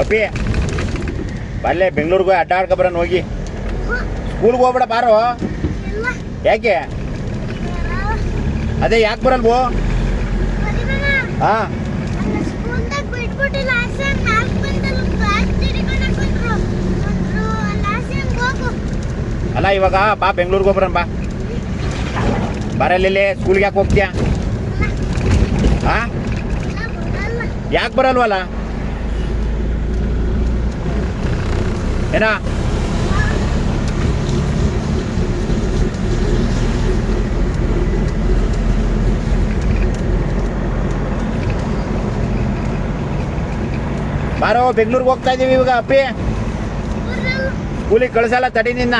ಅಪ್ಪಿ ಬಲ್ಲೆ ಬೆಂಗಳೂರಿಗೆ ಅಡ್ಡಾಡ್ಕೊಬರನ್ ಹೋಗಿ. ಸ್ಕೂಲ್ಗೆ ಹೋಗ್ಬೇಡ ಬಾರೋ. ಯಾಕೆ? ಅದೇ ಯಾಕೆ ಬರಲ್ವೋ? ಹಾಂ ಅಲ್ಲ ಇವಾಗ ಬಾ ಬೆಂಗಳೂರಿಗೆ ಹೋಗ್ಬರನ್ ಬಾ. ಬರಲಿಲ್ಲ ಸ್ಕೂಲ್ಗೆ ಯಾಕೆ ಹೋಗ್ತೀಯಾ? ಹಾಂ ಯಾಕೆ ಬರಲ್ವಲ್ಲ? ಏನಾ ಬಾರೋ ಬೆಂಗಳೂರಿಗೆ ಹೋಗ್ತಾ ಇದೀವಿ ಇವಾಗ. ಅಪ್ಪಿ ಸ್ಕೂಲಿಗೆ ಕಳ್ಸಲ್ಲ ತಡಿ ನಿನ್ನ.